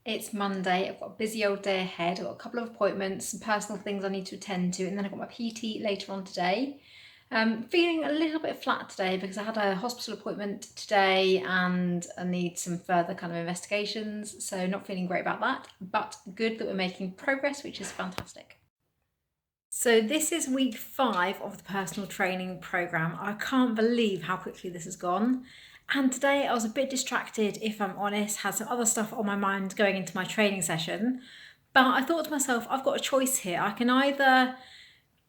It's Monday. I've got a busy old day ahead. I've got a couple of appointments, some personal things I need to attend to, and then I've got my PT later on today. Feeling a little bit flat today because I had a hospital appointment today and I need some further kind of investigations, so not feeling great about that, but good that we're making progress, which is fantastic. So this is week 5 of the personal training program. I can't believe how quickly this has gone. And today I was a bit distracted, if I'm honest, had some other stuff on my mind going into my training session. But I thought to myself, I've got a choice here. I can either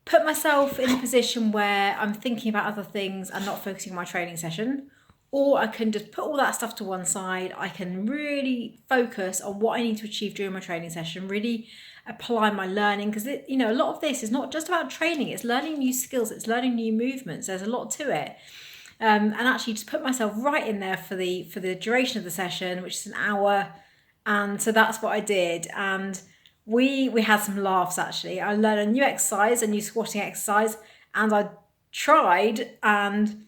put myself in a position where I'm thinking about other things and not focusing on my training session, or I can just put all that stuff to one side. I can really focus on what I need to achieve during my training session, really apply my learning, because a lot of this is not just about training, it's learning new skills, it's learning new movements. There's a lot to it. And actually just put myself right in there for the duration of the session, which is an hour. And so that's what I did. And we had some laughs actually. I learned a new exercise, a new squatting exercise, and I tried, and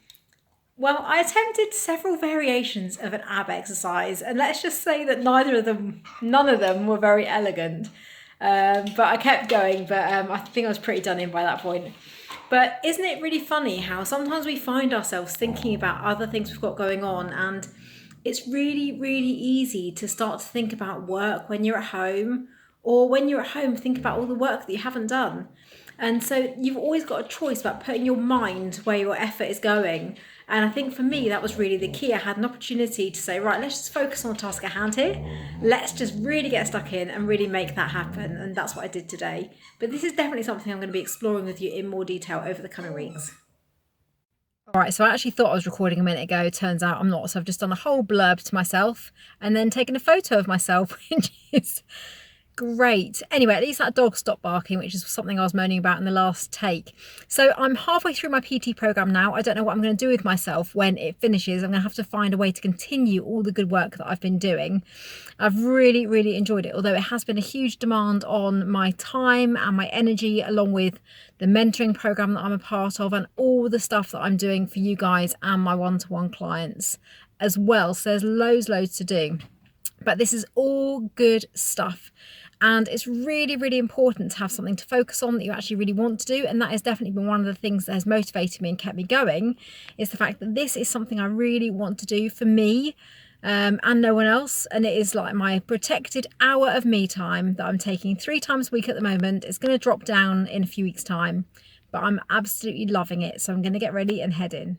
well, I attempted several variations of an ab exercise, and let's just say that none of them were very elegant. But I kept going, but I think I was pretty done in by that point. But isn't it really funny how sometimes we find ourselves thinking about other things we've got going on, and it's really, really easy to start to think about work when you're at home, or when you're at home, think about all the work that you haven't done. And so you've always got a choice about putting your mind where your effort is going. And I think for me, that was really the key. I had an opportunity to say, right, let's just focus on the task at hand here. Let's just really get stuck in and really make that happen. And that's what I did today. But this is definitely something I'm going to be exploring with you in more detail over the coming weeks. All right, so I actually thought I was recording a minute ago. Turns out I'm not. So I've just done a whole blurb to myself and then taken a photo of myself, which is great. Anyway, at least that dog stopped barking, which is something I was moaning about in the last take. So I'm halfway through my PT program now. I don't know what I'm going to do with myself when it finishes. I'm going to have to find a way to continue all the good work that I've been doing. I've really, really enjoyed it, although it has been a huge demand on my time and my energy, along with the mentoring program that I'm a part of and all the stuff that I'm doing for you guys and my one-to-one clients as well. So there's loads to do. But this is all good stuff. And it's really, really important to have something to focus on that you actually really want to do. And that has definitely been one of the things that has motivated me and kept me going, is the fact that this is something I really want to do for me and no one else. And it is like my protected hour of me time that I'm taking 3 times a week at the moment. It's going to drop down in a few weeks' time, but I'm absolutely loving it. So I'm going to get ready and head in.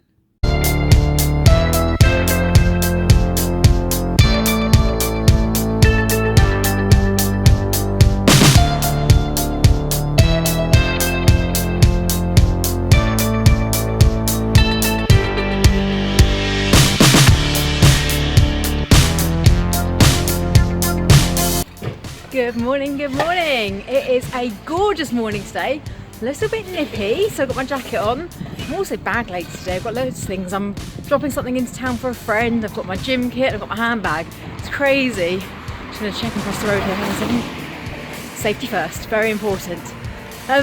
Good morning. It is a gorgeous morning today. A little bit nippy, so I've got my jacket on. I'm also bag laden today. I've got loads of things. I'm dropping something into town for a friend. I've got my gym kit, I've got my handbag. It's crazy. Just gonna check across the road here in a second. Safety first, very important.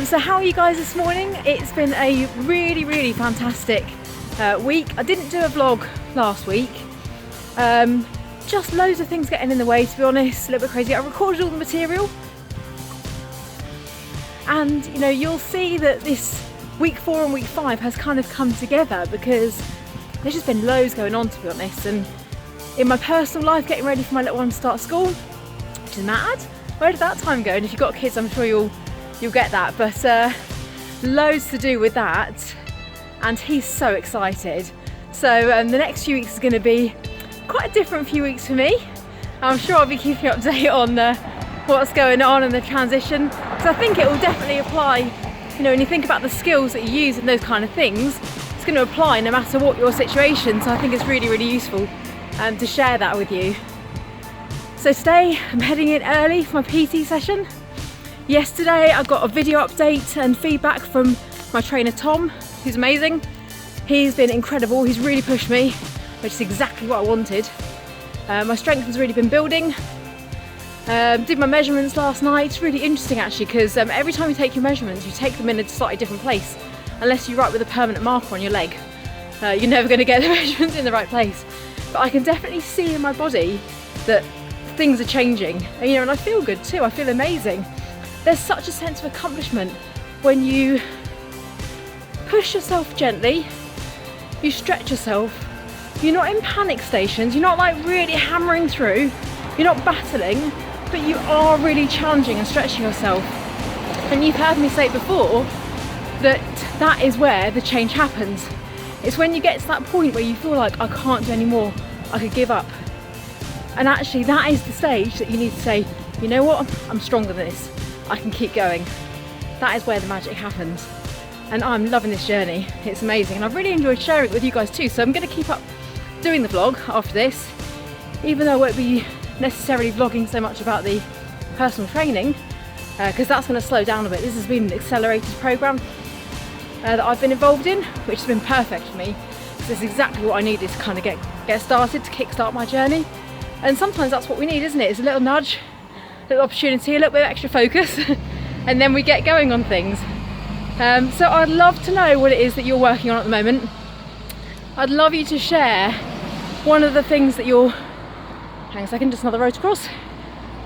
So how are you guys this morning? It's been a really, really fantastic week. I didn't do a vlog last week. Just loads of things getting in the way, to be honest, a little bit crazy. I recorded all the material, and you'll see that this week 4 and week 5 has kind of come together because there's just been loads going on, to be honest. And in my personal life, getting ready for my little one to start school, which is mad. Where did that time go? And if you've got kids, I'm sure you'll get that. But loads to do with that, and he's so excited. So the next few weeks is going to be quite a different few weeks for me. I'm sure I'll be keeping you up to date on what's going on and the transition, because I think it will definitely apply. When you think about the skills that you use and those kind of things, it's going to apply no matter what your situation. So I think it's really, really useful to share that with you. So today I'm heading in early for my PT session. Yesterday I got a video update and feedback from my trainer Tom, who's amazing. He's been incredible. He's really pushed me, which is exactly what I wanted. My strength has really been building. Did my measurements last night. It's really interesting actually, because every time you take your measurements, you take them in a slightly different place. Unless you write with a permanent marker on your leg, you're never going to get the measurements in the right place. But I can definitely see in my body that things are changing, and, you know, and I feel good too. I feel amazing. There's such a sense of accomplishment when you push yourself gently, you stretch yourself. You're not in panic stations, you're not like really hammering through, you're not battling, but you are really challenging and stretching yourself. And you've heard me say before that that is where the change happens. It's when you get to that point where you feel like, I can't do any more, I could give up. And actually that is the stage that you need to say, you know what, I'm stronger than this, I can keep going. That is where the magic happens. And I'm loving this journey, it's amazing, and I've really enjoyed sharing it with you guys too, so I'm going to keep up doing the vlog after this, even though I won't be necessarily vlogging so much about the personal training, because that's going to slow down a bit. This has been an accelerated program that I've been involved in, which has been perfect for me. This is exactly what I needed to kind of get started, to kickstart my journey. And sometimes that's what we need, isn't it? It's a little nudge, a little opportunity, a little bit of extra focus, and then we get going on things. So I'd love to know what it is that you're working on at the moment. I'd love you to share one of the things that you're, hang on a second, just another road to cross.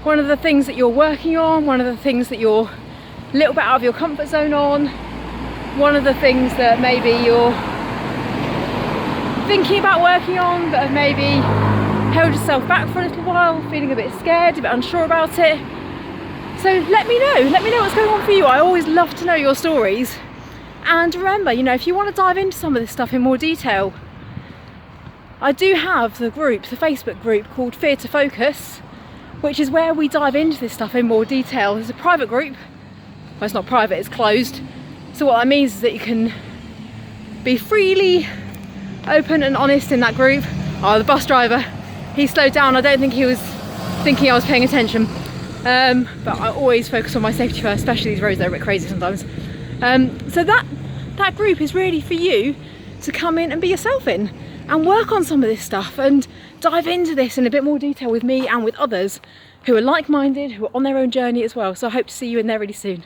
One of the things that you're working on, one of the things that you're a little bit out of your comfort zone on, one of the things that maybe you're thinking about working on but have maybe held yourself back for a little while, feeling a bit scared, a bit unsure about it. So let me know what's going on for you. I always love to know your stories. And remember, you know, if you want to dive into some of this stuff in more detail, I do have the group, the Facebook group called Fear to Focus, which is where we dive into this stuff in more detail. It's a private group. Well, it's not private, it's closed. So what that means is that you can be freely open and honest in that group. Oh, the bus driver, he slowed down. I don't think he was thinking I was paying attention. But I always focus on my safety first, especially these roads, they're a bit crazy sometimes. So that group is really for you to come in and be yourself in and work on some of this stuff and dive into this in a bit more detail with me and with others who are like-minded, who are on their own journey as well. So I hope to see you in there really soon.